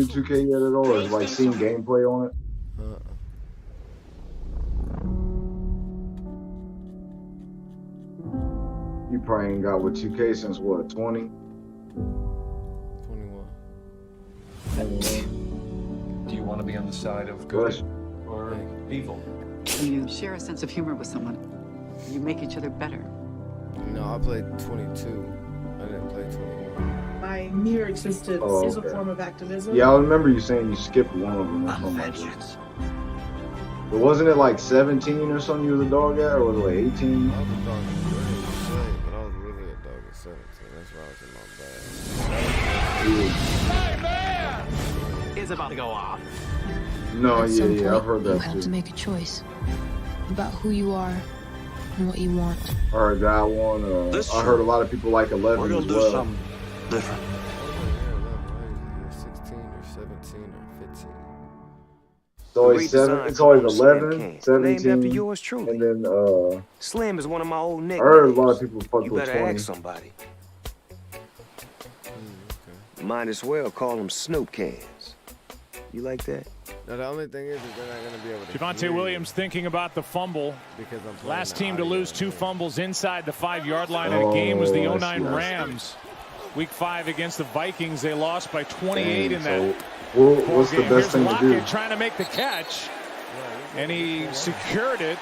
2K yet at all, or is like seeing gameplay on it? You probably ain't got with 2K since what, 20? 21. Do you want to be on the side of good or evil? When you share a sense of humor with someone, you make each other better. No, I played 22. I didn't play 21. My mere existence is a form of activism. Yeah, I remember you saying you skipped one of them or something. But wasn't it like 17 or something you was a dog at, or was it like 18? I was a dog at 30, but I was really a dog at 17. That's why I was in my bag. Is about to go off. No, At some yeah, point, I've heard you that have too. to make a choice about who you are and what you want. I heard that one. I heard a lot of people like 11 We're gonna as do well. something different. 16 or 17 or 15. It's always it's always 11, 17, after yours truly. and then Slim is one of my old I nicknames. heard a lot of people fuck You with better 20. ask somebody. Might as well call them Snoop cans. You like that? Now the only thing is they're not gonna be able to. Javonte Williams thinking about the fumble. Because I'm playing Last the team to audio. lose 2 fumbles inside the 5-yard line of the game was the Oh, I 09 see. Rams. Week 5 against the Vikings, they lost by 28 in that So, ball what's the game. best Here's thing to do? Lockett trying to make the catch, and he secured it,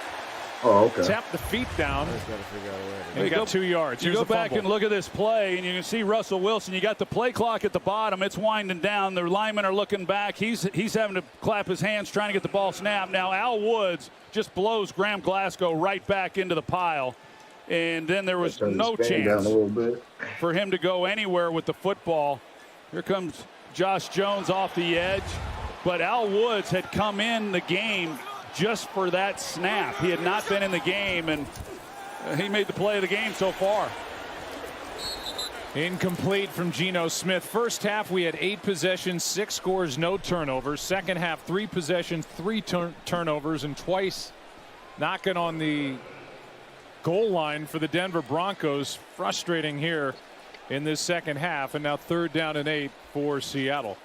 Oh, okay. tapped the feet down, Just gotta figure out a way to and he got 2 yards. You Here's go the back fumble. and look at this play, and you can see Russell Wilson. You got the play clock at the bottom. It's winding down. The linemen are looking back. He's having to clap his hands trying to get the ball snapped. Now Al Woods just blows Graham Glasgow right back into the pile. And then there was Turn no the span down a chance little bit. for him to go anywhere with the football. Here comes Josh Jones off the edge. But Al Woods had come in the game just for that snap. He had not been in the game, and he made the play of the game so far. Incomplete from Geno Smith. First half, we had 8 possessions, 6 scores, no turnovers. Second half, 3 possessions, 3 turnovers, and twice knocking on the goal line for the Denver Broncos. Frustrating here in this second half, and now 3rd down and 8 for Seattle.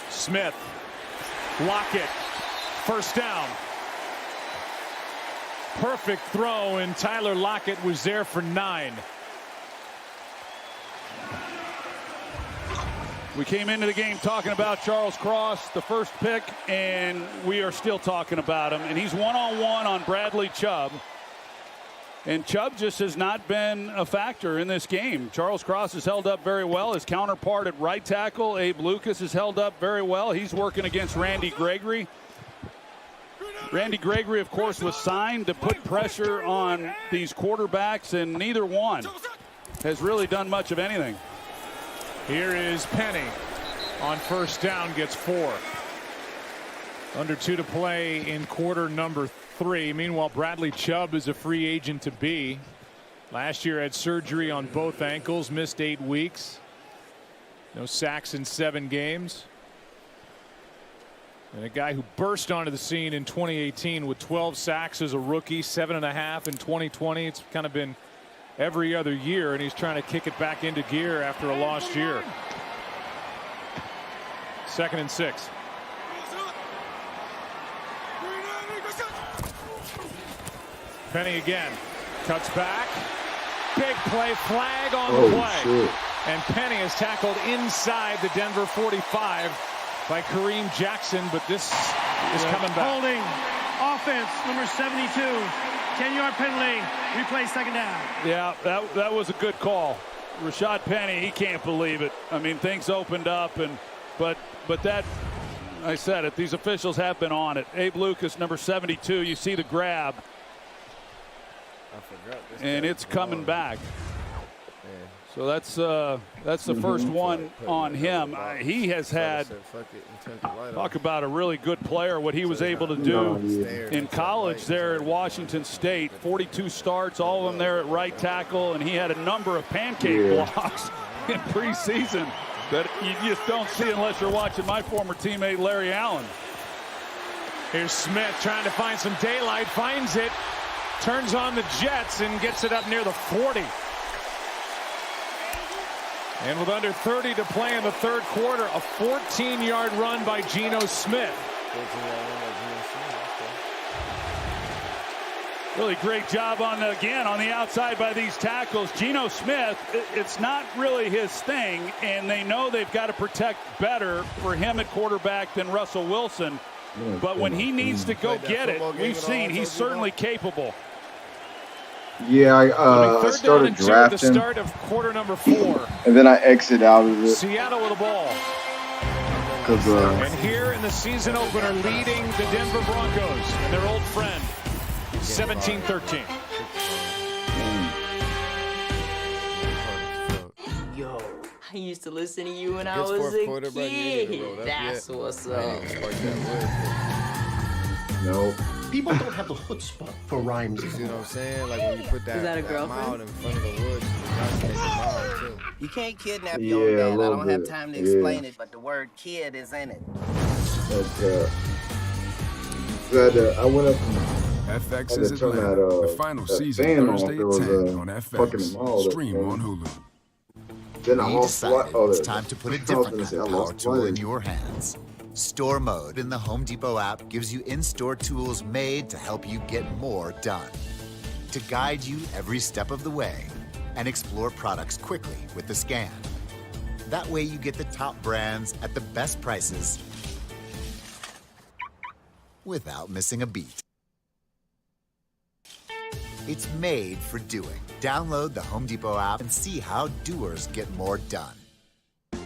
Smith, Lockett, first down. Perfect throw, and Tyler Lockett was there for 9. We came into the game talking about Charles Cross, the first pick, and we are still talking about him. And he's one-on-one on Bradley Chubb. And Chubb just has not been a factor in this game. Charles Cross has held up very well. His counterpart at right tackle, Abe Lucas, has held up very well. He's working against Randy Gregory. Randy Gregory, of course, was signed to put pressure on these quarterbacks, and neither one has really done much of anything. Here is Penny on first down, gets 4. Under 2 to play in quarter number 3. Meanwhile, Bradley Chubb is a free agent to be. Last year had surgery on both ankles, missed 8 weeks. No sacks in 7 games. And a guy who burst onto the scene in 2018 with 12 sacks as a rookie, 7.5 in 2020. It's kind of been every other year, and he's trying to kick it back into gear after a lost year. 2nd and 6. Penny again, cuts back, big play, flag on the play. Shit. And Penny is tackled inside the Denver 45 by Kareem Jackson, but this is coming back. Holding offense, number 72. 10-yard penalty. Replay, second down. Yeah, that was a good call. Rashad Penny, he can't believe it. I mean, things opened up, and but that, I said it, these officials have been on it. Abe Lucas, number 72, you see the grab, I forgot this and guy it's was coming long. back. Yeah, So that's the first one on him. He has had, talk about a really good player, what he was able to do in college there at Washington State. 42 starts, all of them there at right tackle, and he had a number of pancake blocks in preseason that you just don't see unless you're watching my former teammate Larry Allen. Here's Smith trying to find some daylight, finds it, turns on the Jets and gets it up near the 40. And with under 30 to play in the third quarter, a 14-yard run by Geno Smith. Really great job on the outside by these tackles. Geno Smith, it's not really his thing, and they know they've got to protect better for him at quarterback than Russell Wilson. But when he needs to go get it, we've seen he's certainly capable. Yeah, I started drafting. At the start of quarter number 4. And then I exit out of it. Seattle with the ball. And here in the season opener, leading the Denver Broncos and their old friend, 17-13. Yo, I used to listen to you when I was a kid. That's what's up. Nope. People don't have the chutzpah for rhymes. You know what I'm saying? Like when you put that mouth in front of the woods, too. You can't kidnap your own man. I don't have time to explain it, but the word kid is in it. I went up FX is Atlanta. The final season Thursday at 10 on FX. Stream on Hulu. Then we decided it's time to put a different kind of power tool in your hands. Store Mode in the Home Depot app gives you in-store tools made to help you get more done. To guide you every step of the way and explore products quickly with the scan. That way you get the top brands at the best prices without missing a beat. It's made for doing. Download the Home Depot app and see how doers get more done.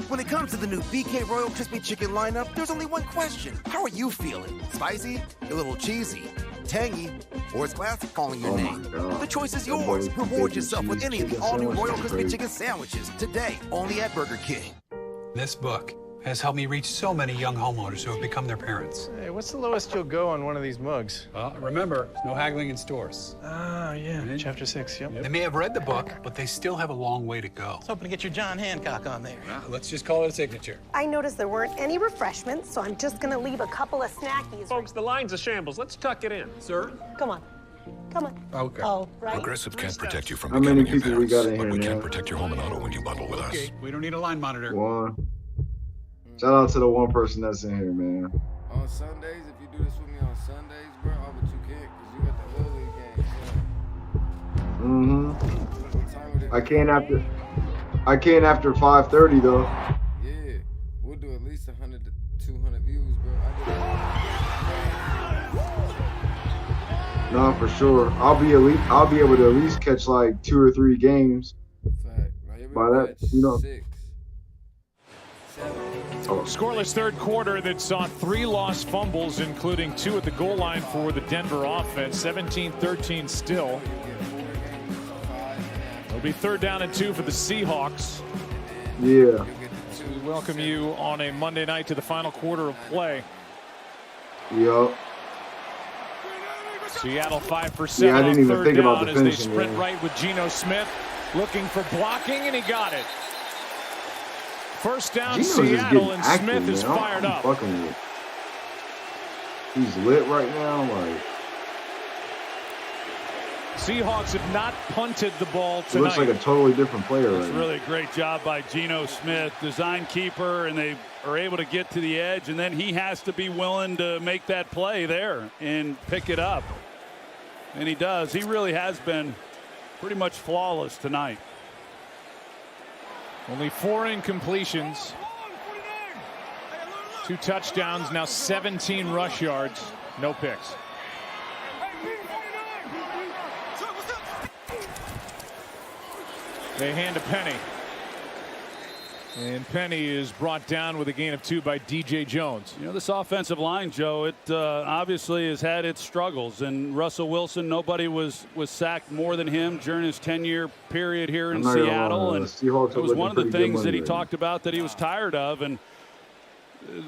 When it comes to the new BK Royal Crispy Chicken lineup, there's only one question. How are you feeling? Spicy? A little cheesy? Tangy? Or is classic calling your name? The choice is yours. Reward yourself with any of the all-new Royal Crispy Chicken sandwiches today, only at Burger King. This book has helped me reach so many young homeowners who have become their parents. Hey, what's the lowest you'll go on one of these mugs? Remember, no haggling in stores. Ah, yeah, chapter 6, yep. They may have read the book, but they still have a long way to go. I was hoping to get your John Hancock on there. Well, let's just call it a signature. I noticed there weren't any refreshments, so I'm just gonna leave a couple of snackies. Folks, the line's a shambles. Let's tuck it in. Sir? Come on. Come on. Okay. Oh, right. Progressive can't protect you from How many becoming people we got in but here we now? can protect your home and auto when you bundle with us. Okay, we don't need a line monitor. One. Shout out to the one person that's in here, man. On Sundays, if you do this with me on Sundays, bro, I bet you can't, because you got that Little League game. I can't after 5:30 though. Yeah, we'll do at least 100 to 200 views, bro. No, for sure. I'll be able to at least catch like 2 or 3 games. Fact. By that, you know. 6. Scoreless third quarter that saw 3 lost fumbles, including 2 at the goal line for the Denver offense. 17-13 still. It'll be 3rd down and 2 for the Seahawks. Yeah. So we welcome you on a Monday night to the final quarter of play. Yup. Seattle 5 for 7 I didn't on even 3rd think down about the as they finishing, sprint man. right with Geno Smith, looking for blocking, and he got it. First down, Geno's Seattle, and active, Smith is man. fired I'm up. fucking with. He's lit right now, like. Seahawks have not punted the ball He tonight. looks like a totally different player It's right really a great job by Geno Smith, design keeper, and they are able to get to the edge, and then he has to be willing to make that play there and pick it up. And he does. He really has been pretty much flawless tonight. Only 4 incompletions. 2 touchdowns, now 17 rush yards, no picks. They hand to Penny. And Penny is brought down with a gain of 2 by DJ Jones. You know, this offensive line, Joe, it obviously has had its struggles. And Russell Wilson, nobody was sacked more than him during his 10-year period here in Seattle. And it was one of the things that he talked about that he was tired of. And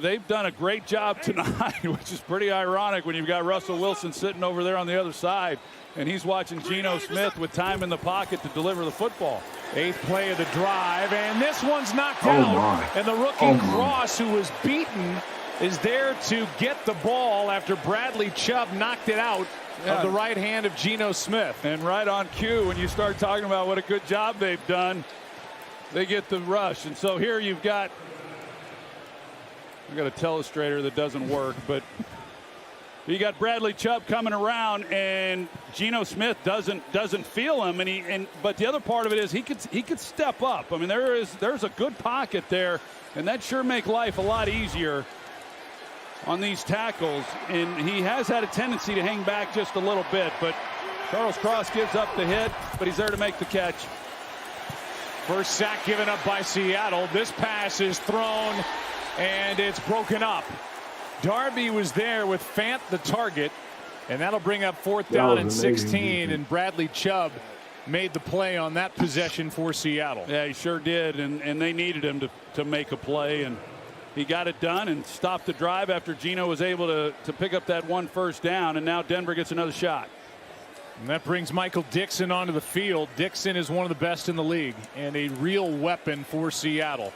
they've done a great job tonight, which is pretty ironic when you've got Russell Wilson sitting over there on the other side. And he's watching Geno Smith with time in the pocket to deliver the football. 8th play of the drive, and this one's knocked out. And the rookie Cross, who was beaten, is there to get the ball after Bradley Chubb knocked it out of the right hand of Geno Smith. And right on cue, when you start talking about what a good job they've done, they get the rush. And so here you've got, I've got a telestrator that doesn't work, but you got Bradley Chubb coming around, and Geno Smith doesn't feel him, but the other part of it is he could step up. I mean, there's a good pocket there, and that sure make life a lot easier on these tackles. And he has had a tendency to hang back just a little bit, but Charles Cross gives up the hit, but he's there to make the catch. First sack given up by Seattle. This pass is thrown, and it's broken up. Darby was there with Fant the target, and that'll bring up 4th down and 16, and Bradley Chubb made the play on that possession for Seattle. Yeah, he sure did, and they needed him to make a play, and he got it done and stopped the drive after Geno was able to pick up that 1 first down, and now Denver gets another shot. And that brings Michael Dixon onto the field. Dixon is one of the best in the league and a real weapon for Seattle.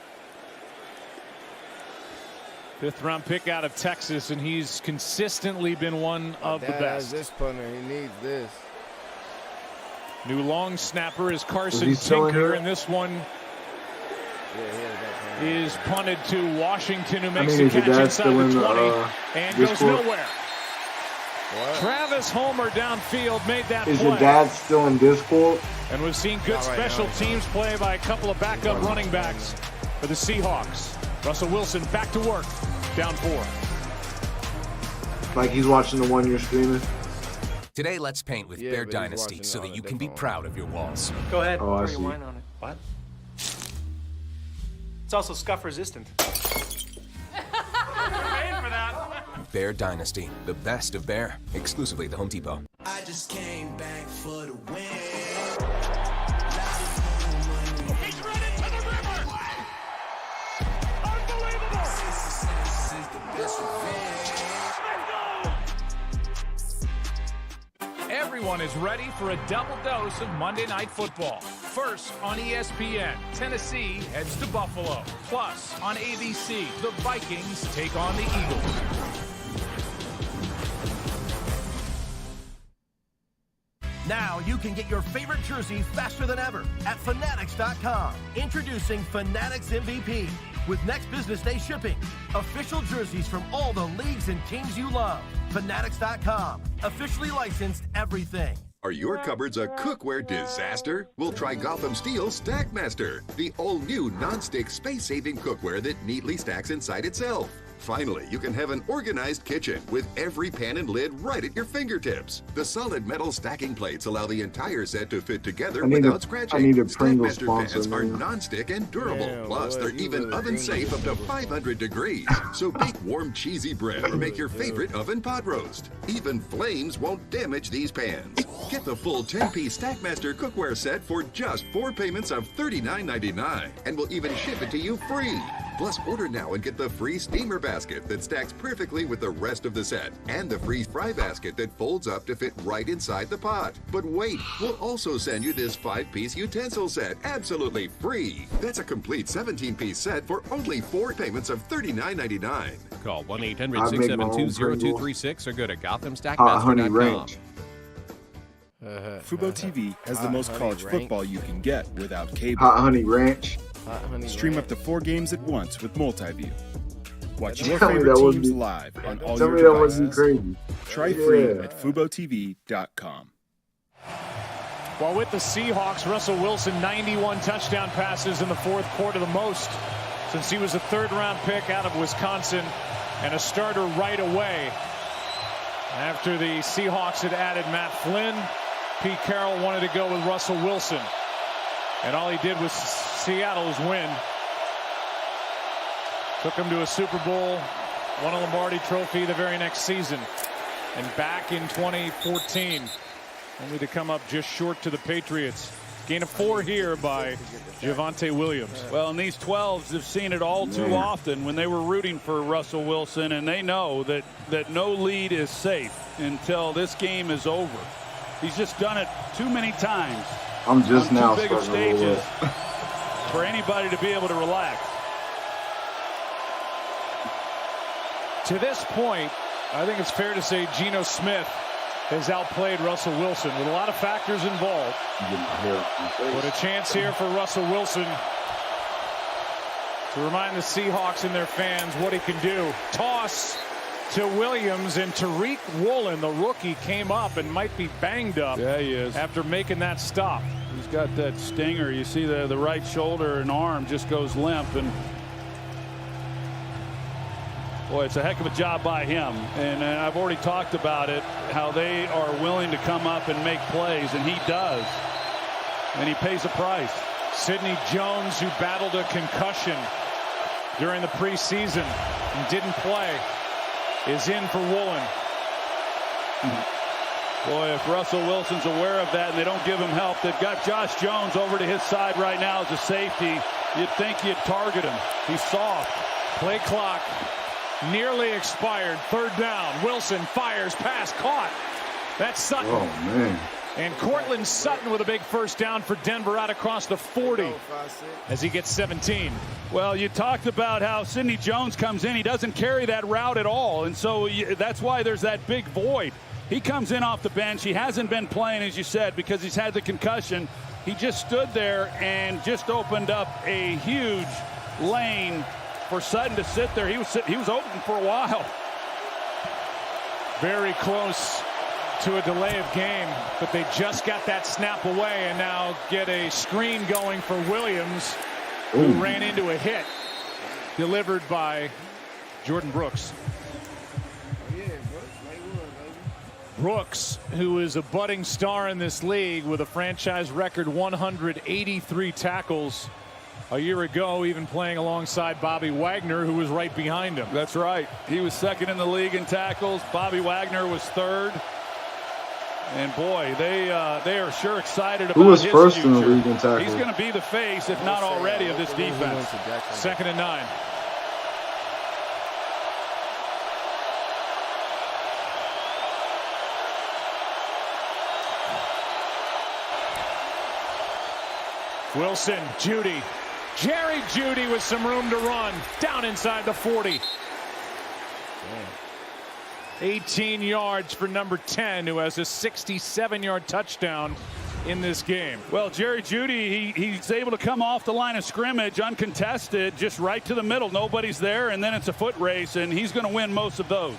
5th round pick out of Texas, and he's consistently been one of the best. This punter, he needs this. New long snapper is Carson Tinker, and this one is punted to Washington, who makes the catch inside the 20 and goes nowhere. Travis Homer downfield made that play. Is your dad still in Discord? And we've seen good special teams play by a couple of backup running backs for the Seahawks. Russell Wilson back to work, down 4. Like he's watching the one you're streaming. Today, let's paint with Bear Dynasty so that you can be proud of your walls. Go ahead. Oh, I pour see. your wine on it. What? It's also scuff resistant. Paying for that. Bear Dynasty, the best of Bear, exclusively at the Home Depot. I just came back for the win. Everyone is ready for a double dose of Monday Night Football. First on ESPN, Tennessee heads to Buffalo. Plus on ABC, the Vikings take on the Eagles. Now you can get your favorite jersey faster than ever at Fanatics.com. Introducing Fanatics MVP with next business day shipping. Official jerseys from all the leagues and teams you love. Fanatics.com. Officially licensed everything. Are your cupboards a cookware disaster? We'll try Gotham Steel Stackmaster, the all-new non-stick space-saving cookware that neatly stacks inside itself. Finally, you can have an organized kitchen with every pan and lid right at your fingertips. The solid metal stacking plates allow the entire set to fit together without scratching. I need a Pringles Stackmaster pans sponsor. are non-stick and durable. Plus, they're even oven-safe up to 500 degrees. So bake warm, cheesy bread or make your favorite oven pot roast. Even flames won't damage these pans. Get the full 10-piece Stackmaster cookware set for just 4 payments of $39.99, and we'll even ship it to you free. Plus, order now and get the free steamer basket that stacks perfectly with the rest of the set, and the free fry basket that folds up to fit right inside the pot. But wait, we'll also send you this 5-piece utensil set absolutely free. That's a complete 17-piece set for only 4 payments of $39.99. Call 1-800-672-0236 or go to GothamStackmaster.com. Fubo TV has the most college football you can get without cable. Hot Honey Ranch. Stream up to 4 games at once with multi-view. Watch your Tell me favorite that wouldn't teams be- live on all Tell your me that wouldn't be devices. crazy. Try free Yeah. at FuboTV.com. While with the Seahawks, Russell Wilson 91 touchdown passes in the 4th quarter, the most since he was a 3rd-round pick out of Wisconsin and a starter right away. After the Seahawks had added Matt Flynn, Pete Carroll wanted to go with Russell Wilson. And all he did was Seattle's win. Took him to a Super Bowl, won a Lombardi Trophy the very next season, and back in 2014, only to come up just short to the Patriots. Gain of 4 here by Javonte Williams. Well, and these 12s have seen it all too often when they were rooting for Russell Wilson, and they know that no lead is safe until this game is over. He's just done it too many times. I'm just now too big of starting stages for anybody to be able to relax. To this point, I think it's fair to say Geno Smith has outplayed Russell Wilson with a lot of factors involved. But a chance here for Russell Wilson to remind the Seahawks and their fans what he can do. Toss to Williams, and Tariq Woolen, the rookie, came up and might be banged up. Yeah, he is. After making that stop. He's got that stinger. You see the right shoulder and arm just goes limp, and boy, it's a heck of a job by him. And I've already talked about it, how they are willing to come up and make plays, and he does. And he pays a price. Sidney Jones, who battled a concussion during the preseason and didn't play, is in for Woolen. Boy, if Russell Wilson's aware of that and they don't give him help, they've got Josh Jones over to his side right now as a safety. You'd think you'd target him. He's soft. Play clock nearly expired. 3rd down. Wilson fires, pass caught. That's Sutton. Oh, man. And Cortland Sutton with a big first down for Denver out across the 40 as he gets 17. Well, you talked about how Sidney Jones comes in. He doesn't carry that route at all. And so that's why there's that big void. He comes in off the bench. He hasn't been playing, as you said, because he's had the concussion. He just stood there and just opened up a huge lane for Sutton to sit there. He was open for a while. Very close to a delay of game, but they just got that snap away and now get a screen going for Williams, who ran into a hit delivered by Jordan Brooks. Brooks, who is a budding star in this league with a franchise record 183 tackles a year ago, even playing alongside Bobby Wagner, who was right behind him. That's right. He was 2nd in the league in tackles. Bobby Wagner was 3rd. And boy, they are sure excited about his future. Who was 1st in the league in tackles? He's going to be the face, if not already, of this defense. 2nd and 9. Wilson, Judy. Jerry Judy with some room to run. Down inside the 40. 18 yards for number 10, who has a 67-yard touchdown in this game. Well, Jerry Judy, he's able to come off the line of scrimmage uncontested, just right to the middle. Nobody's there, and then it's a foot race, and he's going to win most of those.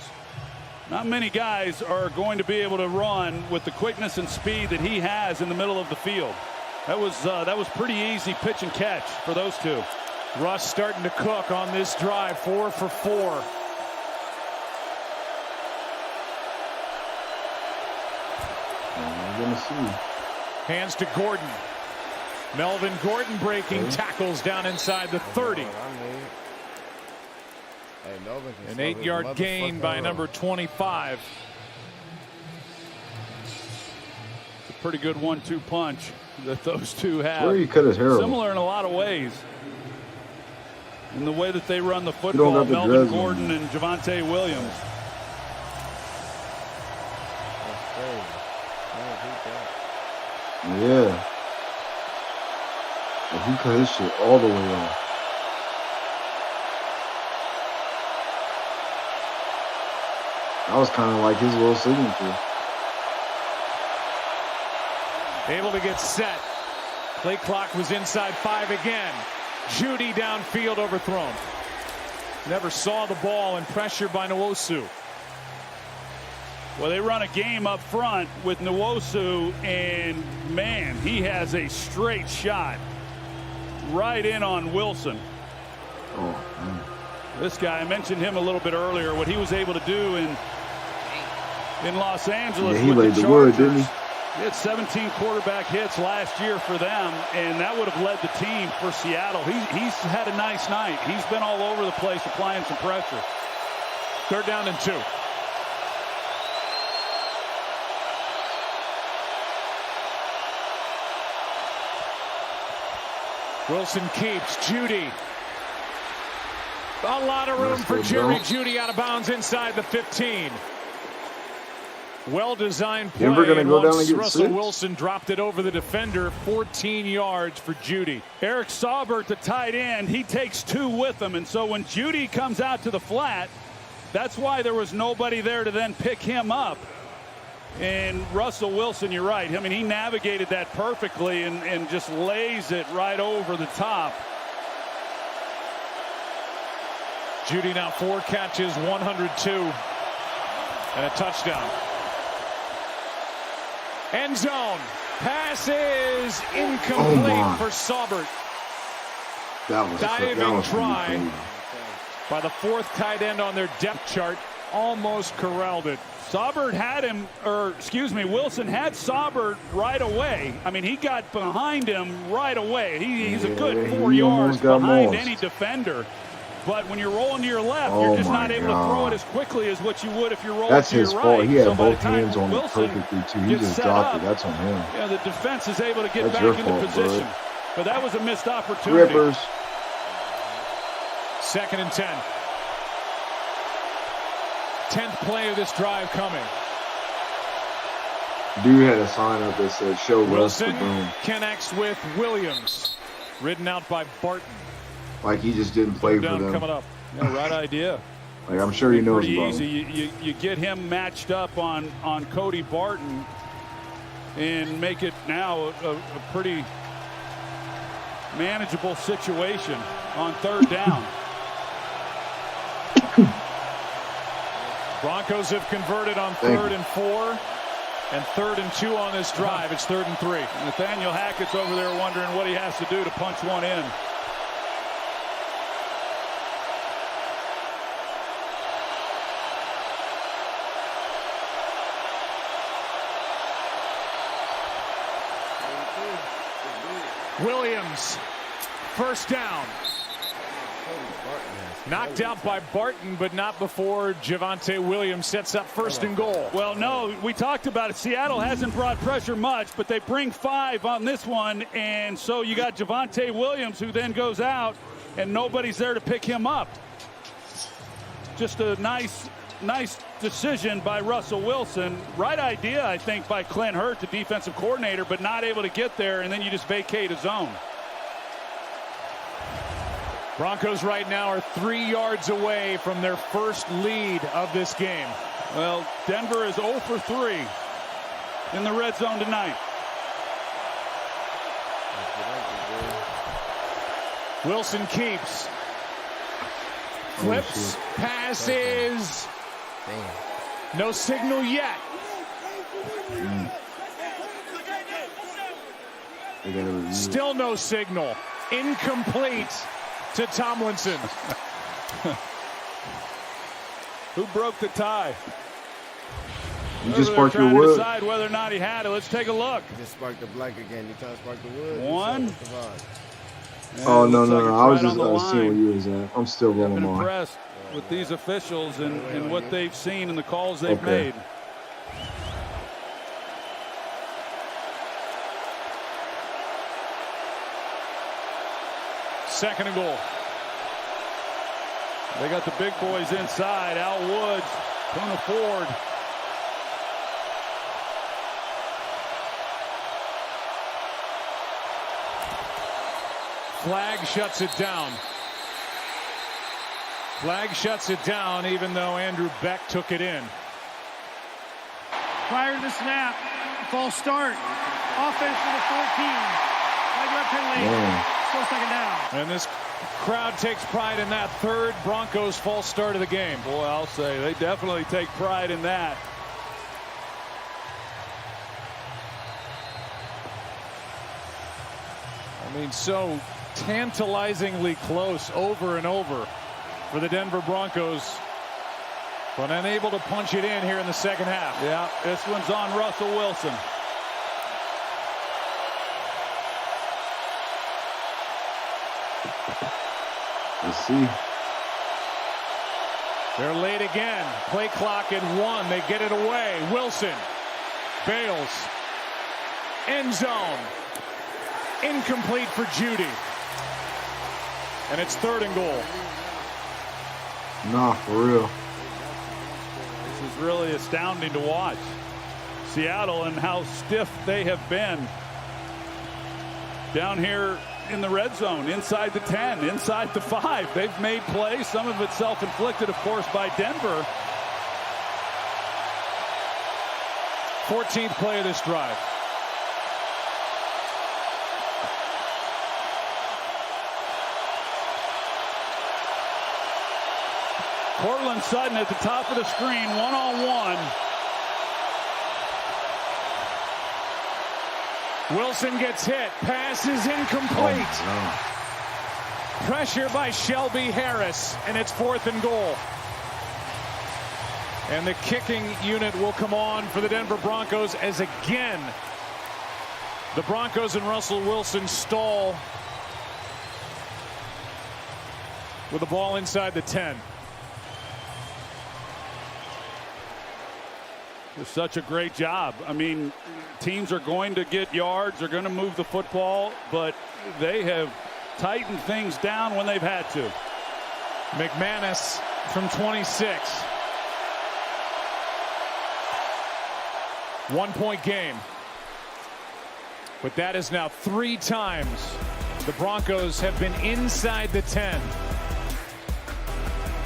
Not many guys are going to be able to run with the quickness and speed that he has in the middle of the field. That was pretty easy pitch and catch for those two. Russ starting to cook on this drive, 4 for 4. Hands to Gordon. Melvin Gordon breaking tackles down inside the 30. An 8-yard gain by number 25. It's a pretty good 1-2 punch that those two have. Where you cut his hair off. Similar in a lot of ways. In the way that they run the football, Melvin Gordon and Javonte Williams. Yeah. But he cut his shit all the way off. That was kind of like his little signature. Able to get set. Play clock was inside 5 again. Judy downfield overthrown. Never saw the ball and pressured by Nwosu. Well, they run a game up front with Nwosu, and man, he has a straight shot right in on Wilson. Oh, man. This guy, I mentioned him a little bit earlier, what he was able to do in Los Angeles. Yeah, he with laid the the wood, Chargers. didn't he? He had 17 quarterback hits last year for them, and that would have led the team for Seattle. He's had a nice night. He's been all over the place applying some pressure. 3rd down and 2. Wilson keeps. Judy. A lot of room for Jerry Judy out of bounds inside the 15. Well-designed play. Denver gonna go down and get Russell 6? Wilson dropped it over the defender. 14 yards for Judy. Eric Saubert, the tight end, he takes 2 with him. And so when Judy comes out to the flat, that's why there was nobody there to then pick him up. And Russell Wilson, you're right. I mean, he navigated that perfectly and just lays it right over the top. Judy now 4 catches, 102, and a touchdown. End zone. Pass is incomplete for Saubert. Diving try by the 4th tight end on their depth chart. Almost corralled it. Saubert had him, Wilson had Saubert right away. I mean, he got behind him right away. He's a good 4 yards behind any defender. But when you're rolling to your left, you're just not able to throw it as quickly as what you would if you're rolling to your right. That's his fault. He had so both hands on it perfectly, too. He just dropped it. That's on him. Yeah, the defense is able to get That's back your into fault, position. bud. But that was a missed opportunity. Rippers. 2nd and 10. 10th play of this drive coming. Dude had a sign up that said, "Show Russ the Wilson boom." connects with Williams. Ridden out by Barton. Like he just didn't play for them. Coming up. Yeah, right idea. Like I'm sure he knows pretty about easy. him. You get him matched up on Cody Barton and make it now a pretty manageable situation on 3rd down. Broncos have converted on 3rd and 4 and 3rd and 2 on this drive. It's 3rd and 3. Nathaniel Hackett's over there wondering what he has to do to punch one in. Williams, 1st down. Knocked out by Barton, but not before Javonte Williams sets up 1st and goal. Well, no, we talked about it. Seattle hasn't brought pressure much, but they bring 5 on this one, and so you got Javonte Williams, who then goes out, and nobody's there to pick him up. Just a nice decision by Russell Wilson. Right idea, I think, by Clint Hurt, the defensive coordinator, but not able to get there, and then you just vacate a zone. Broncos right now are 3 yards away from their first lead of this game. Well, Denver is 0 for 3 in the red zone tonight. Wilson keeps. Flips. Passes. No signal yet. Still no signal. Incomplete to Tomlinson. Who broke the tie? You just sparked your wood. Decide whether or not he had it. Let's take a look. You just sparked the black again. You trying to spark the wood? One. Oh, no. I was just seeing where you was at. I'm still rolling I've been on. impressed with these officials and what they've seen and the calls they've made. Second and goal. They got the big boys inside. Al Woods, Tuna Ford. Flag shuts it down. Flag shuts it down, even though Andrew Beck took it in. Prior to the snap, false start. Offense for the 14. Flag penalty. Still 2nd down. And this crowd takes pride in that 3rd Broncos false start of the game. Boy, I'll say they definitely take pride in that. I mean, so tantalizingly close over and over for the Denver Broncos, but unable to punch it in here in the second half. Yeah, this one's on Russell Wilson. Let's see. They're late again. Play clock at 1. They get it away. Wilson bails. End zone. Incomplete for Judy. And it's 3rd and goal. Nah, for real. This is really astounding to watch. Seattle and how stiff they have been down here in the red zone, inside the 10, inside the 5. They've made plays, some of it self-inflicted, of course, by Denver. 14th play of this drive. Cortland Sutton at the top of the screen, one-on-one. Wilson gets hit. Pass is incomplete. Pressure by Shelby Harris, and it's 4th and goal. And the kicking unit will come on for the Denver Broncos as again the Broncos and Russell Wilson stall with the ball inside the 10. It's such a great job. I mean, teams are going to get yards, they're going to move the football, but they have tightened things down when they've had to. McManus from 26. 1-point game. But that is now 3 times the Broncos have been inside the 10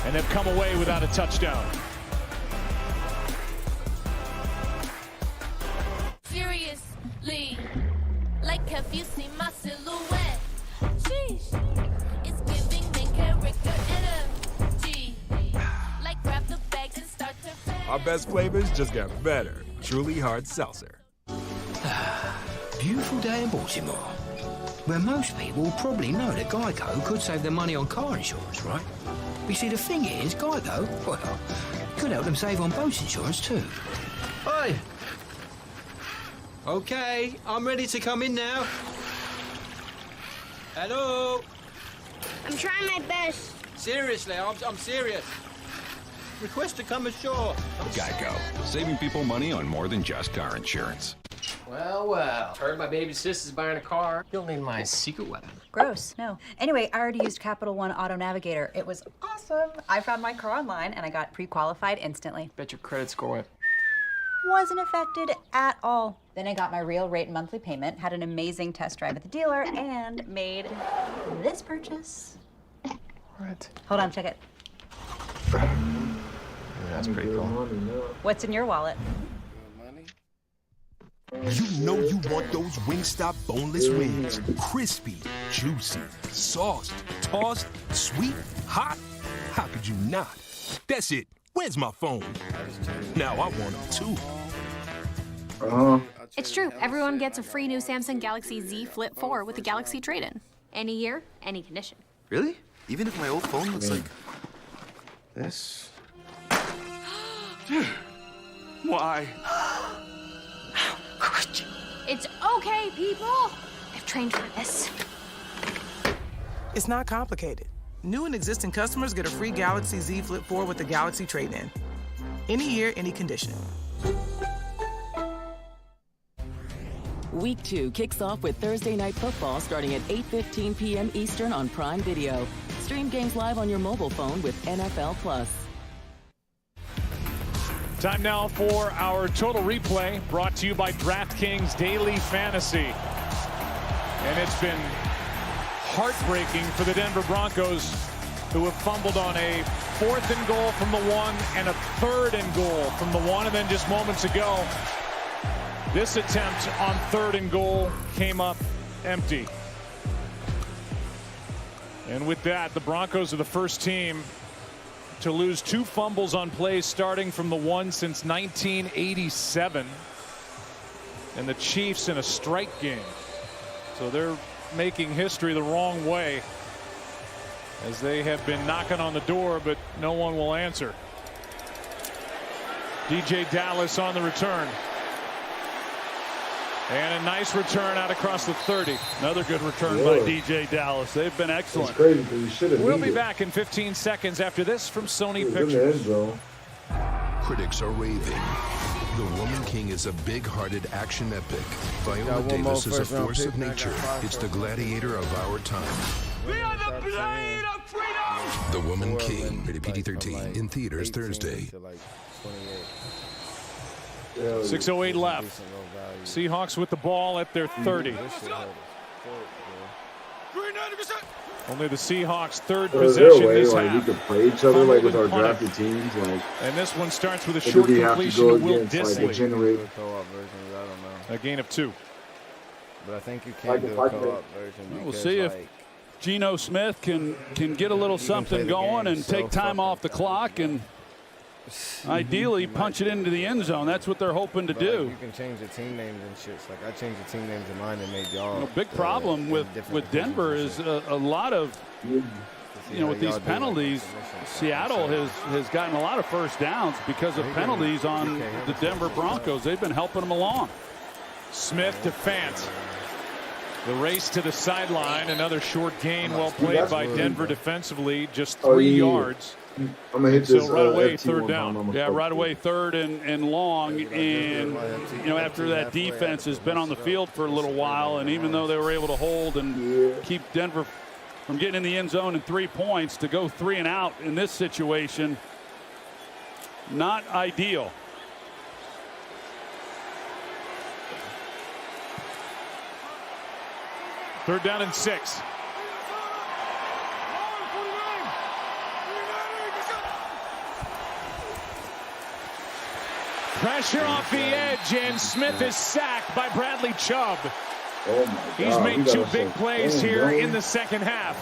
and have come away without a touchdown. Seriously, like have you seen my silhouette? Sheesh, it's giving main character energy. Like grab the bag and start to Our best flavors just got better. Truly Hard Seltzer. Beautiful day in Baltimore, where most people will probably know that Geico could save them money on car insurance, right? But you see, the thing is, Geico, well, could help them save on boat insurance too. Oi! Okay, I'm ready to come in now. Hello? I'm trying my best. Seriously, I'm serious. Request to come ashore. Geico, saving people money on more than just car insurance. Well, well. Heard my baby sister's buying a car. You'll need my secret weapon. Gross. No. Anyway, I already used Capital One Auto Navigator. It was awesome. I found my car online and I got pre-qualified instantly. Bet your credit score went. Wasn't affected at all. Then I got my real rate monthly payment, had an amazing test drive at the dealer, and made this purchase. What? Hold on, check it. That's pretty cool. What's in your wallet? You know you want those Wingstop boneless wings. Crispy, juicy, sauced, tossed, sweet, hot. How could you not? That's it. Where's my phone? Now I want them too. It's true. Everyone gets a free new Samsung Galaxy Z Flip 4 with the Galaxy trade-in. Any year, any condition. Really? Even if my old phone looks like this? Why? It's okay, people. I've trained for this. It's not complicated. New and existing customers get a free Galaxy Z Flip 4 with the Galaxy trade-in. Any year, any condition. Week 2 kicks off with Thursday Night Football starting at 8:15 p.m. Eastern on Prime Video. Stream games live on your mobile phone with NFL Plus. Time now for our total replay, brought to you by DraftKings Daily Fantasy. And it's been heartbreaking for the Denver Broncos, who have fumbled on a 4th and goal from the 1 and a 3rd and goal from the 1. And then just moments ago, this attempt on 3rd and goal came up empty. And with that, the Broncos are the first team to lose 2 fumbles on plays starting from the 1 since 1987. And the Chiefs in a strike game. So they're making history the wrong way, as they have been knocking on the door, but no one will answer. DJ Dallas on the return. And a nice return out across the 30. Another good return by DJ Dallas. They've been excellent. It's crazy because you should have. We'll be back in 15 seconds after this from Sony Pictures. Critics are raving. The Woman King is a big-hearted action epic. Viola Davis is a force of nature. It's the gladiator of our time. We are the blade of freedom! The Woman King, rated PG-13, in theaters Thursday. 6:08 left. Seahawks with the ball at their 30. Only the Seahawks' third possession this half. We could play each other like with our drafted teams, and this one starts with a short completion to Will Dissly. A gain of 2. But I think you can't do a co-op version. We'll see if Geno Smith can get a little something going and take time off the clock and ideally punch it into the end zone. That's what they're hoping to do. You can change the team names and shit. Like I changed the team names of mine and made y'all. Big problem with Denver is a lot of, with these penalties, Seattle has gotten a lot of first downs because of penalties on the Denver Broncos. They've been helping them along. Smith to Fant. The race to the sideline. Another short gain, well played by Denver defensively. Just 3 yards. I'm gonna hit this. So right away, third down. Yeah, right away, third and long. And after that defense has been on the field for a little while, and even though they were able to hold and keep Denver from getting in the end zone and 3 points, to go 3 and out in this situation, not ideal. Third down and 6. Pressure off the edge, and Smith is sacked by Bradley Chubb. Oh my God. He's made 2 big plays here in the second half.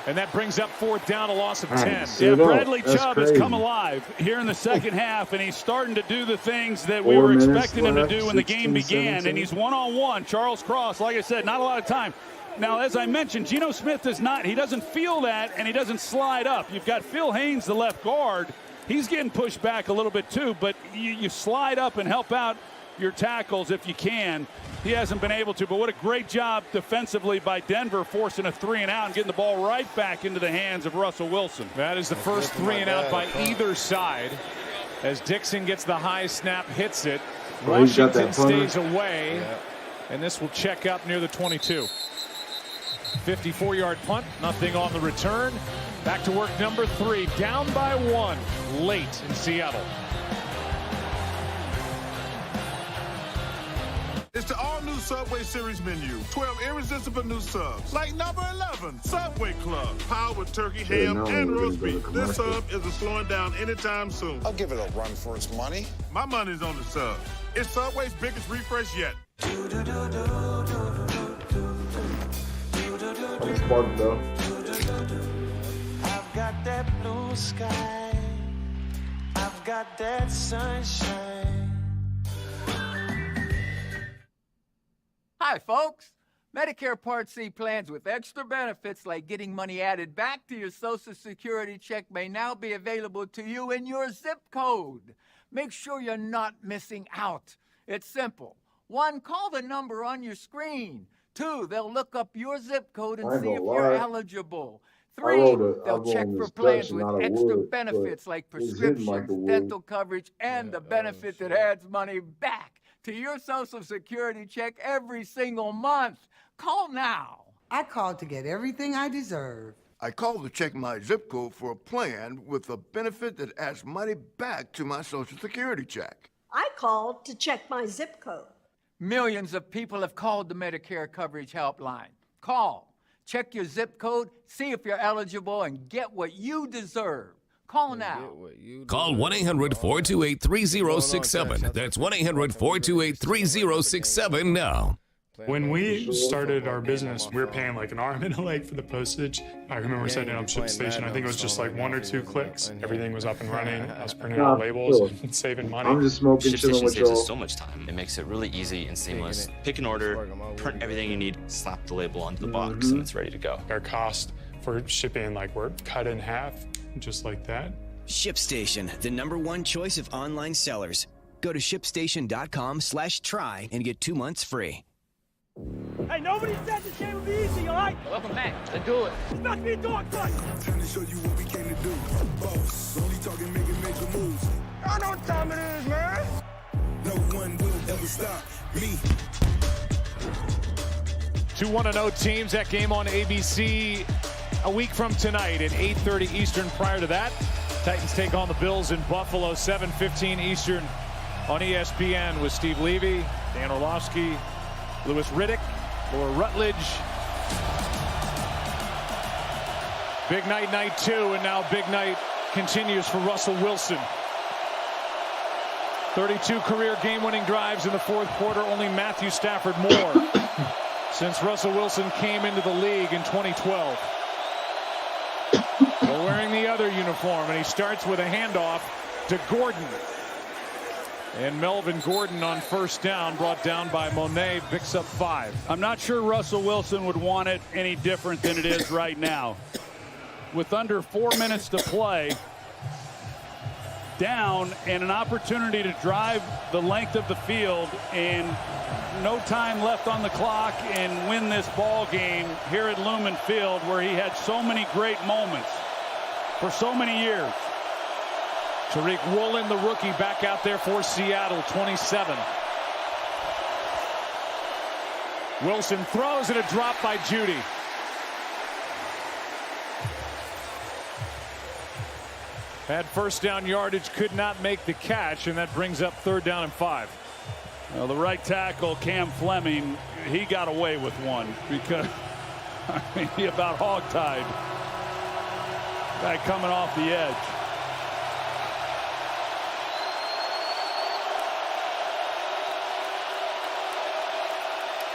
And that brings up 4th down, a loss of 10. Yeah, Bradley Chubb has come alive here in the second half, and he's starting to do the things that we were expecting him to do when the game began. And he's one-on-one. Charles Cross, like I said, not a lot of time. Now, as I mentioned, Geno Smith he doesn't feel that, and he doesn't slide up. You've got Phil Haynes, the left guard. He's getting pushed back a little bit too, but you slide up and help out your tackles if you can. He hasn't been able to, but what a great job defensively by Denver, forcing a 3 and out and getting the ball right back into the hands of Russell Wilson. That is the first 3 and out by either side. As Dixon gets the high snap, hits it. Washington stays away, and this will check up near the 22. 54-yard punt, nothing on the return. Back to work number 3, down by 1, late in Seattle. It's the all-new Subway Series menu. 12 irresistible new subs. Like number 11, Subway Club. Powered with turkey, ham, and roast beef. This sub isn't slowing down anytime soon. I'll give it a run for its money. My money's on the sub. It's Subway's biggest refresh yet. I'm sparked though. I've got that blue sky. I've got that sunshine. Hi, folks. Medicare Part C plans with extra benefits like getting money added back to your Social Security check may now be available to you in your zip code. Make sure you're not missing out. It's simple. 1, call the number on your screen. 2, they'll look up your zip code and see if you're eligible. 3, they'll check for plans with extra benefits like prescriptions, dental coverage, and the benefit that adds money back to your Social Security check every single month. Call now. I called to get everything I deserve. I called to check my zip code for a plan with a benefit that adds money back to my Social Security check. I called to check my zip code. Millions of people have called the Medicare Coverage Helpline. Call, check your zip code, see if you're eligible, and get what you deserve. Call now. Call 1-800-428-3067. That's 1-800-428-3067 now. When we started our business, we were paying like an arm and a leg for the postage. I remember setting up ShipStation. I think it was just like 1 or 2 clicks. Everything was up and running. I was printing out labels and saving money. I'm just smoking, chilling with ShipStation saves us so much time. It makes it really easy and seamless. Pick an order, print everything you need, slap the label onto the box, and it's ready to go. Our cost for shipping, like, we're cut in half, just like that. ShipStation, the #1 choice of online sellers. Go to ShipStation.com/try and get 2 months free. Hey, nobody said this game would be easy, all right? Welcome back. Let's do it. It's not gonna be a dogfight. Time to show you what we came to do. Boss, only talking, making major moves. I know what time it is, man. No one will ever stop me. 2 1-0 teams. That game on ABC a week from tonight at 8:30 Eastern. Prior to that, Titans take on the Bills in Buffalo, 7:15 Eastern on ESPN with Steve Levy, Dan Orlovsky, Louis Riddick, Laura Rutledge. Big night, night 2, and now big night continues for Russell Wilson. 32 career game-winning drives in the fourth quarter, only Matthew Stafford more since Russell Wilson came into the league in 2012. Well, wearing the other uniform, and he starts with a handoff to Gordon. And Melvin Gordon on first down, brought down by Monet, picks up 5. I'm not sure Russell Wilson would want it any different than it is right now. With under 4 minutes to play, down and an opportunity to drive the length of the field and no time left on the clock and win this ball game here at Lumen Field, where he had so many great moments for so many years. Tariq Woolen, the rookie, back out there for Seattle, 27. Wilson throws and a drop by Judy. Had first down yardage, could not make the catch, and that brings up 3rd down and 5. Well, the right tackle, Cam Fleming, he got away with one because I mean, he about hog-tied. Guy coming off the edge.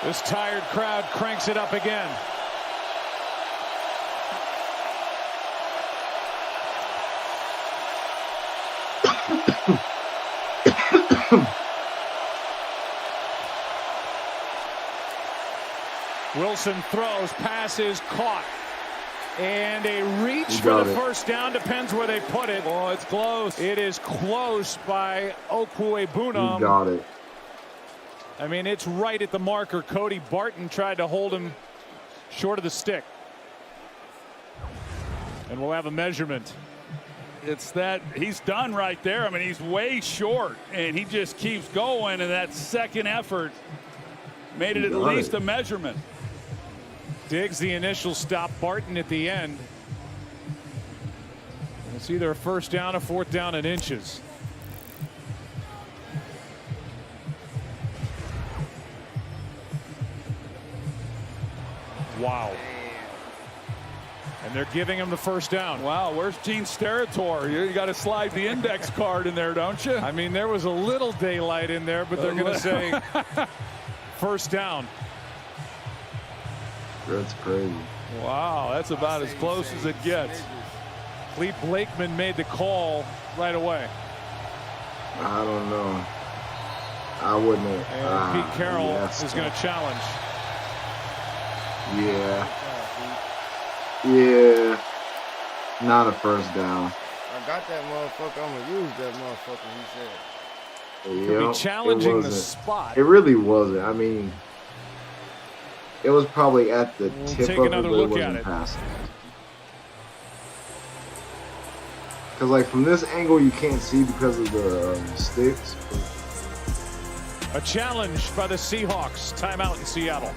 This tired crowd cranks it up again. Wilson throws, pass is caught. And a reach for the first down, depends where they put it. Oh, it's close. It is close by Okwuegbunam. He got it. I mean, it's right at the marker. Cody Barton tried to hold him short of the stick. And we'll have a measurement. It's that he's done right there. I mean, he's way short, and he just keeps going, and that second effort made it at least a measurement. Diggs the initial stop, Barton at the end. It's either a first down or 4th down in inches. Wow. And they're giving him the first down. Wow, where's Gene Steratore? You got to slide the index card in there, don't you? I mean, there was a little daylight in there, but they're going to say first down. That's crazy. Wow, that's about as close as it gets. Clete Blakeman made the call right away. I don't know. I wouldn't have. And Pete Carroll is going to challenge. Yeah. Yeah. Not a first down. I got that motherfucker. I'm going to use that motherfucker, he said. Could be challenging the spot. It really wasn't. I mean, it was probably at the tip of it, but it wasn't passing. Because, like, from this angle, you can't see because of the sticks. A challenge by the Seahawks. Timeout in Seattle.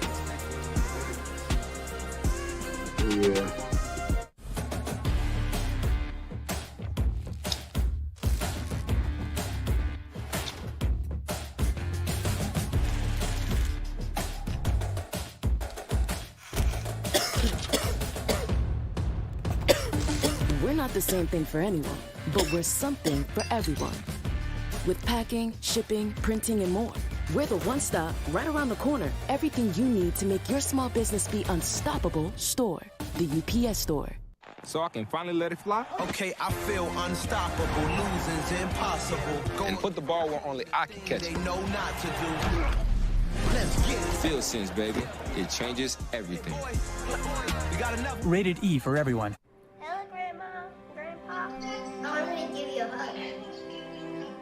Yeah. We're not the same thing for anyone, but we're something for everyone. With packing, shipping, printing, and more. We're the one-stop, right around the corner, everything you need to make your small business be unstoppable store. The UPS Store. So I can finally let it fly? Okay, I feel unstoppable. Losing's impossible. Go and put the ball where only I can catch it. They know not to do. Let's get it. Field sense, baby. It changes everything. Rated E for everyone. Hello, Grandma. Grandpa. I'm going to give you a hug.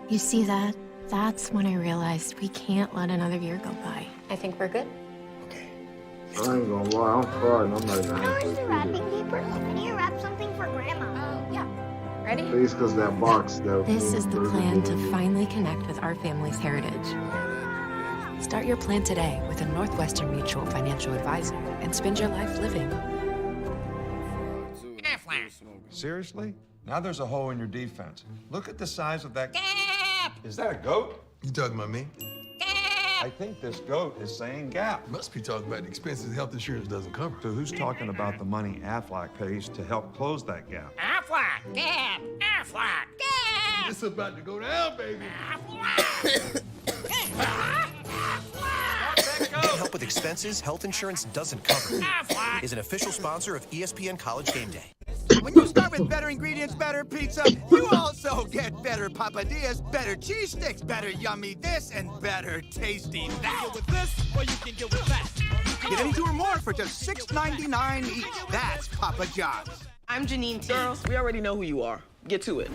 You see that? That's when I realized we can't let another year go by. I think we're good. Okay, I ain't gonna lie, I'm fried and I'm not even Where's halfway the through wrapping this. paper? I need to wrap something for Grandma. Yeah. Ready? Please, because that box that This is the plan to finally connect with our family's heritage. Start your plan today with a Northwestern Mutual financial advisor and spend your life living. Seriously? Now there's a hole in your defense. Look at the size of that. Is that a goat? You talking about me? I think this goat is saying gap. Must be talking about the expenses health insurance doesn't cover. So who's talking about the money Aflac pays to help close that gap? Aflac, Gap, Aflac, Gap. It's about to go down, baby. Help with expenses health insurance doesn't cover. Is an official sponsor of ESPN College Game Day. When you start with better ingredients, better pizza, you also get better papadillas, better cheese sticks, better yummy this, and better tasty that. With this, or you can get with that. Get any two or more for just $6.99 each. That's Papa John's. I'm Janine T. Girls, we already know who you are. Get to it.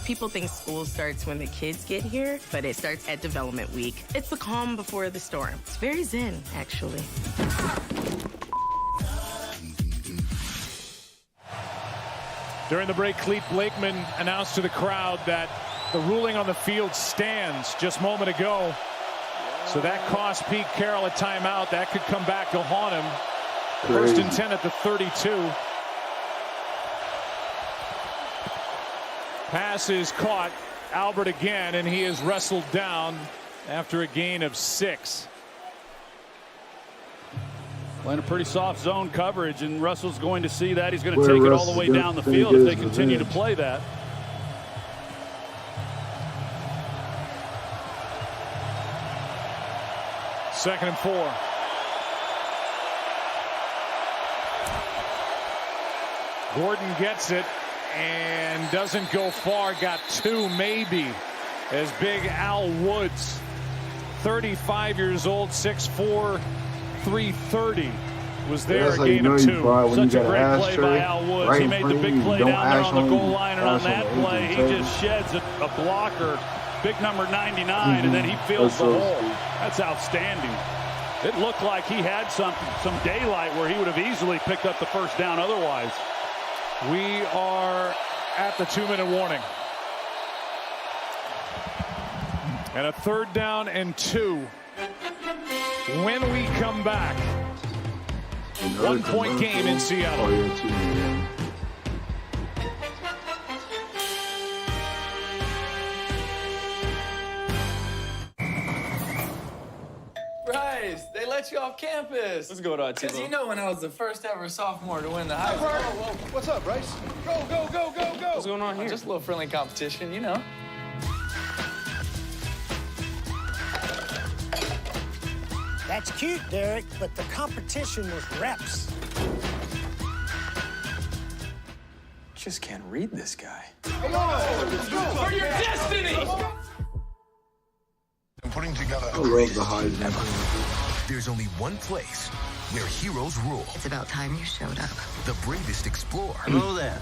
People think school starts when the kids get here, but it starts at development week. It's the calm before the storm. It's very zen, actually. During the break, Clete Blakeman announced to the crowd that the ruling on the field stands just a moment ago. So that cost Pete Carroll a timeout. That could come back to haunt him. First and 10 at the 32. Pass is caught. Albert again, and he is wrestled down after a gain of 6. Playing a pretty soft zone coverage, and Russell's going to see that. He's going to take it all the way down the field if they continue to play that. Second and 4. Gordon gets it and doesn't go far. Got 2 maybe, as big Al Woods, 35 years old, 6'4", 330, was there a gain of 2. Such a great play by Al Woods. He made the big play down there on the goal line, and on that play, he just sheds a blocker, big number 99, and then he fills the hole. That's outstanding. It looked like he had some daylight where he would have easily picked up the first down otherwise. We are at the 2-minute warning. And a 3rd down and 2. When we come back, 1-point game in Seattle. Bryce, they let you off campus. What's going on, Timo? Because you know when I was the first ever sophomore to win the Heisman. Whoa. What's up, Bryce? Go, go, go, go, go. What's going on here? Just a little friendly competition, you know. That's cute, Derek, but the competition was reps. Just can't read this guy. Come on, let's go for your destiny. I'm putting together I love the Heisman. There's only one place where heroes rule. It's about time you showed up. The bravest explore. Hello there.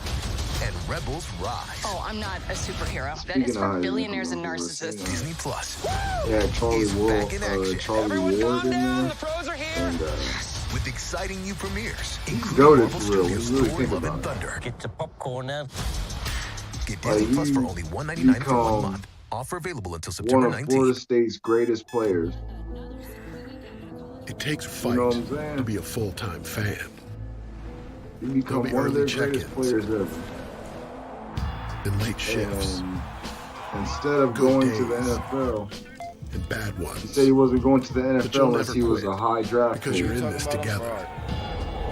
And rebels rise. Oh, I'm not a superhero. That is for billionaires and narcissists. Disney Plus. Yeah, Charlie Ward. Charlie Ward in there. The pros are here. And, with exciting new premieres. Goated for real. Really think about it. Thunder. Get the popcorn now. Get Disney Plus for only $1.99 for 1 month. Offer available until September 19th. One of Florida State's greatest players. It takes fight to be a full-time fan. You become one of their greatest players ever. And late shifts. Instead of going to the NFL. And bad ones. He said he wasn't going to the NFL unless he was a high draft because you're in this together.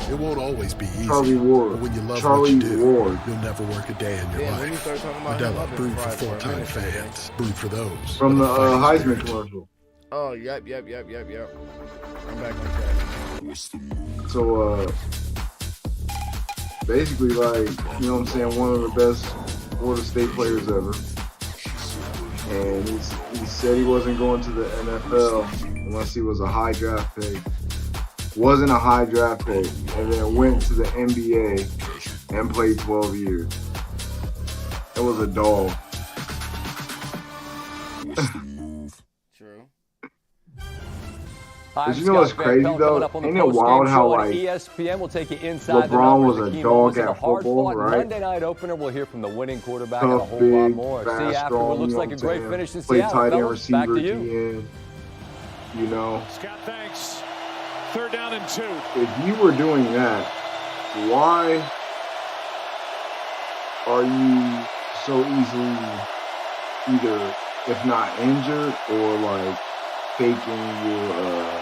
It won't always be easy. Charlie Ward. But when you love Charlie what you do, Ward. You'll never work a day in your life. Modelo, brewed for full-time fans. Brewed for those. From the Heisman commercial. Oh, yep. I'm back on track. So, basically, like, you know what I'm saying, one of the best Florida State players ever. And he said he wasn't going to the NFL unless he was a high draft pick. Wasn't a high draft pick, and then went to the NBA and played 12 years. It was a dog. True. Hi, you know what's crazy though? Ain't it wild how like ESPN will take you inside LeBron was a dog at football, right? Monday night opener. We'll hear from the winning quarterback and a Tough, whole big, lot more. fast, See you after strong, what looks you know like a what great I'm finish in Play Seattle. tight end, Fellas, back receiver, to you. TN, you know. Scott, thanks. 3rd down and 2. If you were doing that, why are you so easily either, if not injured, or like faking your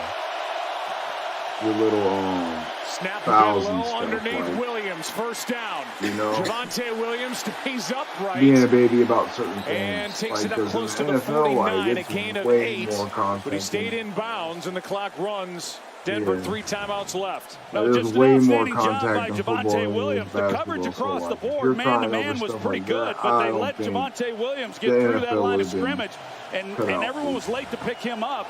little Snap fouls again and low stuff, underneath like, Williams. 1st down. you know, Javonte Williams stays upright. being a baby about certain things. And takes like, it up close to in the NFL, 49, like, a it's gain of way 8. more contact But he stayed than- in bounds, and the clock runs. Denver, Yeah. 3 timeouts left. There's just an way more outstanding job contact by in football Javonte than Williams. The basketball, coverage so, across like, the if board, you're man-to-man, trying over was stuff pretty like good, that, but I they don't let think Javonte Williams get the through that NFL line of would've been scrimmage, and cut out everyone for was late to pick him up.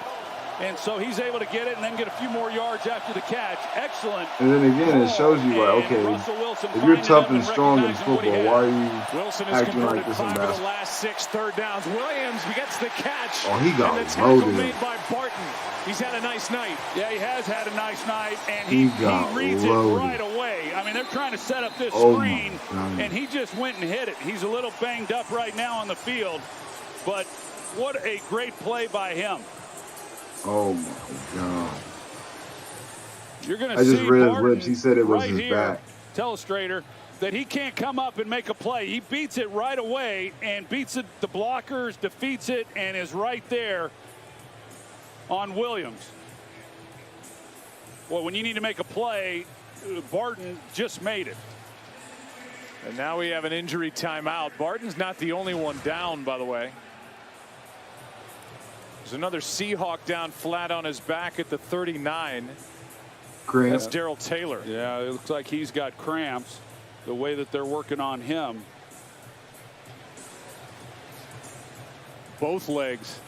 And so he's able to get it and then get a few more yards after the catch. Excellent. And then again, it shows you like, okay, if you're tough and strong in football, why are you Wilson has acting like converted this in 5 of the basketball? last 6 third downs. Williams gets the catch. Oh, he got and the tackle loaded. made by Barton. He's had a nice night. Yeah, he has had a nice night, and He he got reads loaded. it right away. I mean, they're trying to set up this Oh, my screen, God. and he just went and hit it. He's a little banged up right now on the field, but what a great play by him. Oh my God! You're going I to just see read his Barton lips. He said it was right his here, back. Telestrator, that he can't come up and make a play. He beats it right away and beats it, the blockers, defeats it, and is right there on Williams. Well, when you need to make a play, Barton just made it. And now we have an injury timeout. Barton's not the only one down, by the way. There's another Seahawk down flat on his back at the 39. That's Darrell Taylor. Yeah, it looks like he's got cramps, the way that they're working on him. Both legs.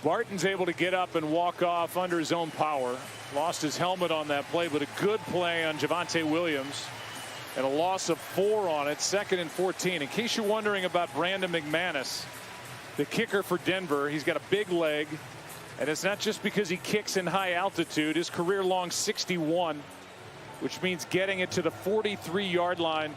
Barton's able to get up and walk off under his own power. Lost his helmet on that play, but a good play on Javonte Williams. And a loss of 4 on it. 2nd and 14. In case you're wondering about Brandon McManus, the kicker for Denver, he's got a big leg. And it's not just because he kicks in high altitude. His career long 61, which means getting it to the 43-yard line.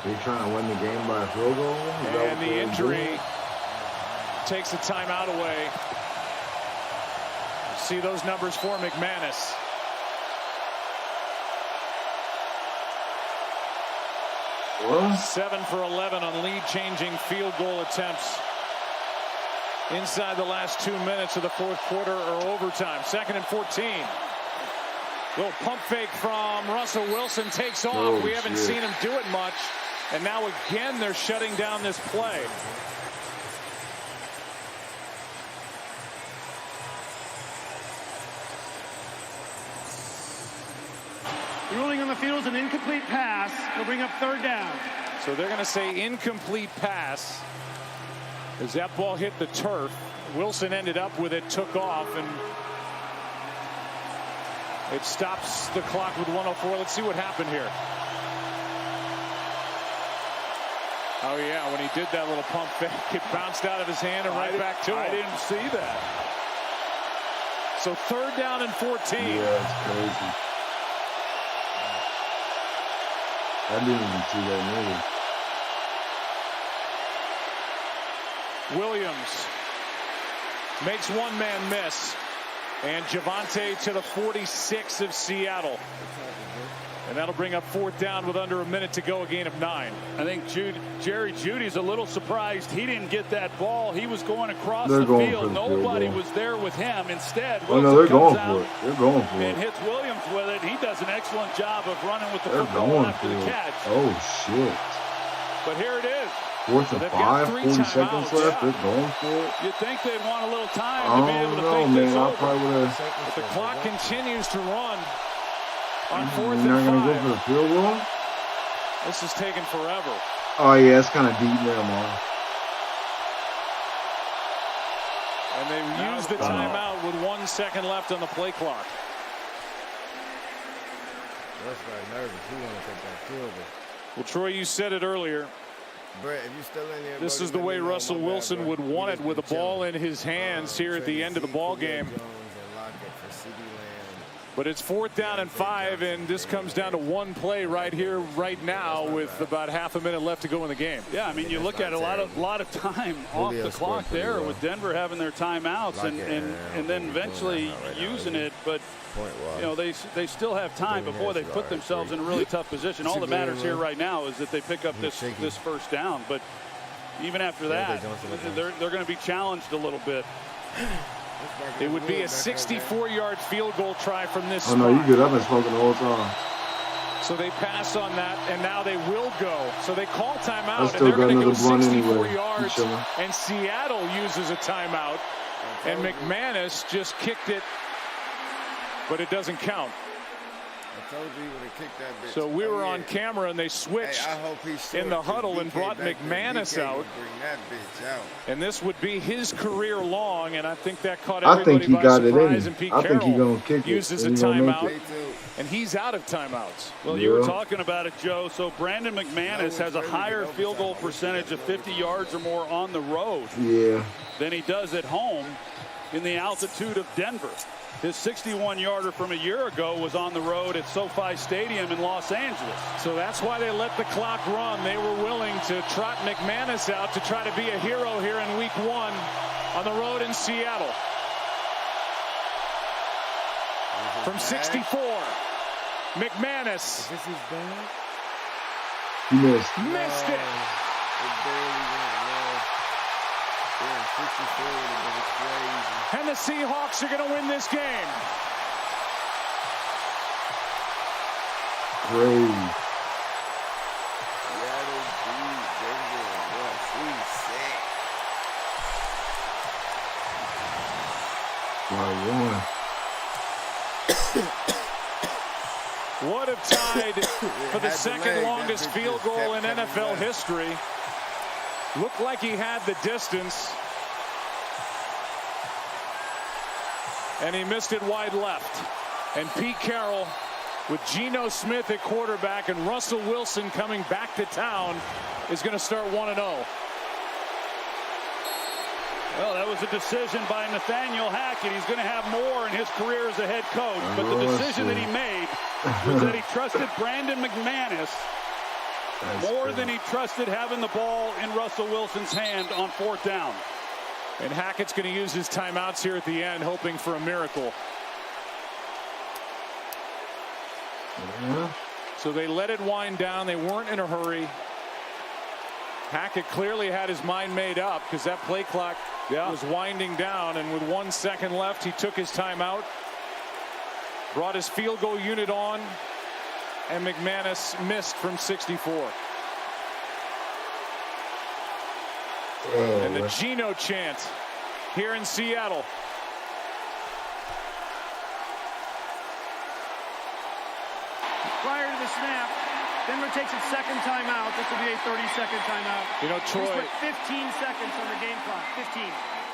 They're trying to win the game by a field goal. And the injury takes the timeout away. See those numbers for McManus. What? 7 for 11 on lead-changing field goal attempts inside the last 2 minutes of the 4th quarter or overtime. 2nd and 14. Little pump fake from Russell Wilson takes off. Oh, we haven't seen him do it much. And now again they're shutting down this play. Ruling on the field is an incomplete pass. Will bring up 3rd down. So they're going to say incomplete pass as that ball hit the turf. Wilson ended up with it, took off, and it stops the clock with 1:04. Let's see what happened here. Oh yeah, when he did that little pump fake, it bounced out of his hand and right back to him. I didn't see that. So 3rd down and 14. Yeah, it's crazy. I didn't even see that neither. Williams makes one man miss. And Javonte to the 46 of Seattle. And that'll bring up 4th down with under a minute to go, a gain of 9. I think Jerry Jeudy's a little surprised he didn't get that ball. He was going across They're the going field. for the field Nobody goal. was there with him. Instead, Oh Wilson no, they're going comes for out it. They're going for and it. hits Williams with it. He does an excellent job of running with the They're football going after for the it. catch. Oh shit. But here it is. 4th So and they've got 5, 3 40 seconds timeouts. left. They're going for it. You'd think they'd want a little time I to be able don't to know, think this man. I over. probably would have. But the clock continues to run on 4th You're and not gonna 5. go for the field goal? This is taking forever. Oh yeah, it's kind of deep there, man. And they've used the timeout with 1 second left on the play clock. That's right, nervous. He want to take that field goal. Well, Troy, you said it earlier. Brett, if you still in here, This is the way Russell Wilson would want it, with the ball in his hands here at the end of the ball game. But it's 4th down and 5, and this comes down to one play right here, right now, with about half a minute left to go in the game. Yeah, I mean, you look at a lot of time off the clock there with Denver having their timeouts and then eventually using it. But you know, they still have time before they put themselves in a really tough position. All that matters here right now is that they pick up this first down. But even after that, they're going to be challenged a little bit. It would be a 64-yard field goal try from this spot. spot. Oh, no, you good. I've been smoking the whole time. So they pass on that, and now they will go. So they call timeout, and they're going to go 64 anyway. yards, and Seattle uses a timeout, and McManus just kicked it, but it doesn't count. I told you he would have kicked that bitch. So we were on camera, and they switched in the huddle and brought McManus out. And this would be his career long, and I think that caught everybody by surprise. And Pete Carroll uses a timeout, and he's out of timeouts. Well, you were talking about it, Joe. So Brandon McManus has a higher field goal percentage of 50 yards or more on the road than he does at home in the altitude of Denver. His 61-yarder from a year ago was on the road at SoFi Stadium in Los Angeles. So that's why they let the clock run. They were willing to trot McManus out to try to be a hero here in week 1 on the road in Seattle. From 64, McManus. He missed. Missed it. And the Seahawks are going to win this game. Great. Would have tied for the second longest field goal in NFL history. Looked like he had the distance. And he missed it wide left. And Pete Carroll, with Geno Smith at quarterback and Russell Wilson coming back to town, is going to start 1-0. Well, that was a decision by Nathaniel Hackett. He's going to have more in his career as a head coach. But the decision that he made was that he trusted Brandon McManus more than he trusted having the ball in Russell Wilson's hand on 4th down. And Hackett's going to use his timeouts here at the end, hoping for a miracle. So they let it wind down. They weren't in a hurry. Hackett clearly had his mind made up because that play clock was winding down. And with 1 second left, he took his timeout, brought his field goal unit on, and McManus missed from 64. And the Geno chant here in Seattle. Prior to the snap, Denver takes its second timeout. This will be a 30-second timeout. You know, Troy, He's put 15 seconds on the game clock. 15.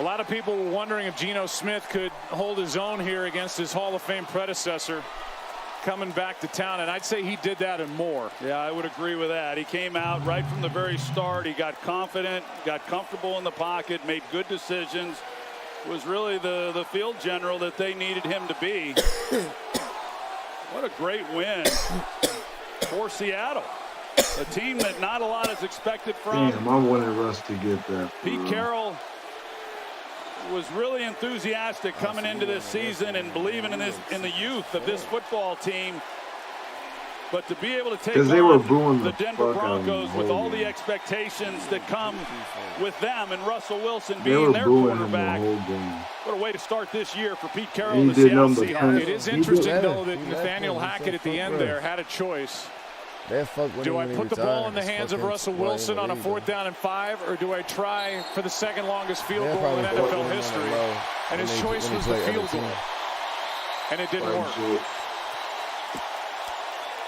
A lot of people were wondering if Geno Smith could hold his own here against his Hall of Fame predecessor coming back to town, and I'd say he did that and more. Yeah, I would agree with that. He came out right from the very start. He got confident, got comfortable in the pocket, made good decisions. Was really the field general that they needed him to be. What a great win for Seattle. A team that not a lot is expected from. Damn, I wanted Russ to get that. Pete Carroll was really enthusiastic coming into this season and believing in the youth of this football team. But to be able to take on the Denver Broncos with all the expectations that come with them and Russell Wilson being their quarterback, what a way to start this year for Pete Carroll and the Seattle Seahawks. It is interesting, though, that Nathaniel Hackett at the end there had a choice. Do I put the ball in the hands of Russell Wilson on a 4th down and 5, or do I try for the second longest field goal in NFL history? And his choice was the field goal. And it didn't work.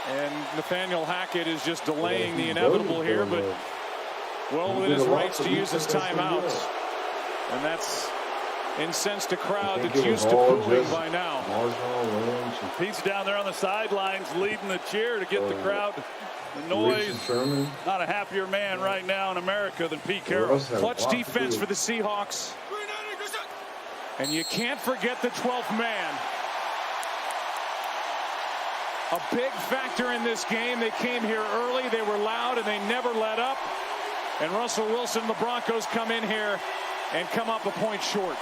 And Nathaniel Hackett is just delaying the inevitable here, but well within his rights to use his timeouts. And that's incensed a crowd that's used to booing by now. Pete's down there on the sidelines leading the cheer to get the crowd the noise. Not a happier man right now in America than Pete Carroll. Clutch defense for the Seahawks. And you can't forget the 12th man. A big factor in this game. They came here early. They were loud and they never let up. And Russell Wilson and the Broncos come in here and come up a point short.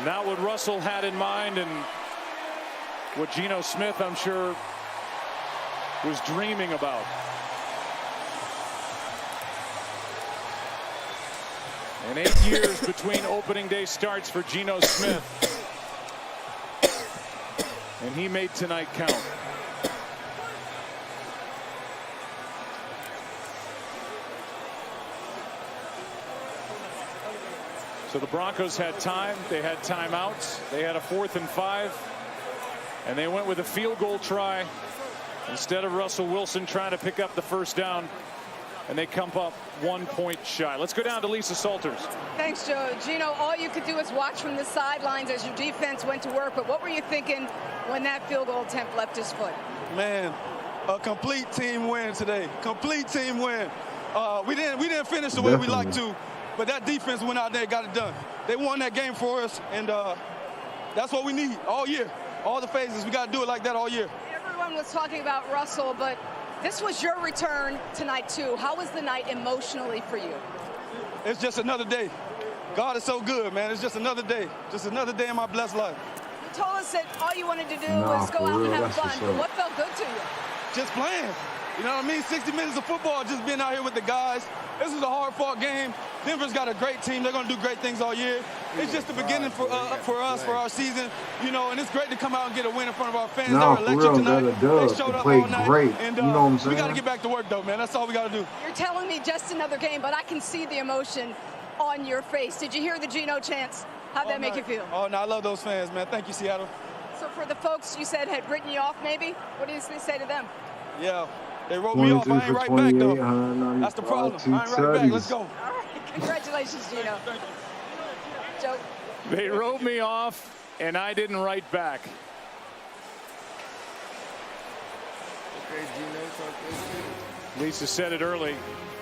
Not what Russell had in mind and what Geno Smith, I'm sure, was dreaming about. And 8 years between opening day starts for Geno Smith. And he made tonight count. So the Broncos had time. They had timeouts. They had a 4th and 5. And they went with a field goal try instead of Russell Wilson trying to pick up the first down. And they come up 1 point shy. Let's go down to Lisa Salters. Thanks, Joe. Gino, all you could do is watch from the sidelines as your defense went to work. But what were you thinking when that field goal attempt left his foot? Man, a complete team win today. Complete team win. We didn't finish the way we like to, but that defense went out there and got it done. They won that game for us, and that's what we need all year. All the phases, we got to do it like that all year. Everyone was talking about Russell, but this was your return tonight, too. How was the night emotionally for you? It's just another day. God is so good, man. It's just another day. Just another day in my blessed life. You told us that all you wanted to do was go out and have fun, but what felt good to you? Just playing. You know what I mean? 60 minutes of football, just being out here with the guys. This is a hard-fought game. Denver's got a great team. They're going to do great things all year. It's just the beginning for us, for our season, you know, and it's great to come out and get a win in front of our fans. No, they were electric tonight. They showed up played all night. great. And you know what I'm saying? we got to get back to work, though, man. That's all we got to do. You're telling me just another game, but I can see the emotion on your face. Did you hear the Geno chants? How'd that make you feel? Oh, no, I love those fans, man. Thank you, Seattle. So for the folks you said had written you off, maybe, what do you say to them? Yeah, they wrote me off. I ain't right back, though. That's the problem. I ain't right back. Let's go. All right, congratulations, Geno. Joe. They wrote me off, and I didn't write back. Lisa said it early.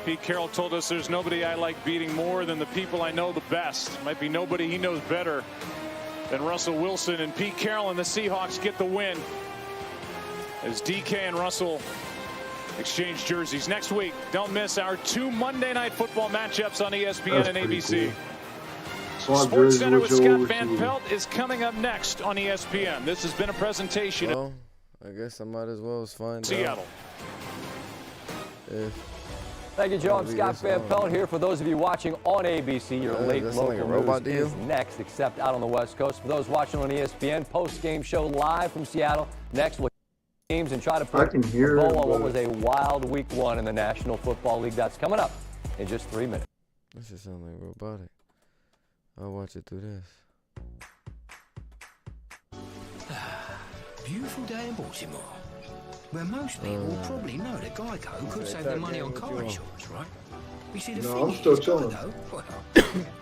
Pete Carroll told us there's nobody I like beating more than the people I know the best. Might be nobody he knows better than Russell Wilson. And Pete Carroll and the Seahawks get the win as DK and Russell exchange jerseys. Next week, don't miss our 2 Monday Night Football matchups on ESPN and ABC. Cool. Sports Center with Scott Van Pelt is coming up next on ESPN. This has been a presentation of I guess I might as well find Seattle. Thank you, Joe. I'm Scott Van Pelt here. For those of you watching on ABC, your late local news is next, except out on the West Coast. For those watching on ESPN, post-game show live from Seattle. Next, we'll teams and try to put a bow on what was a wild week 1 in the National Football League. That's coming up in just 3 minutes. This just sounds like robotic. I'll watch it through this. Beautiful day in Baltimore, where most people probably know that Geico could save their money on car insurance, right? You see, the thing I'm still chilling. Though, well,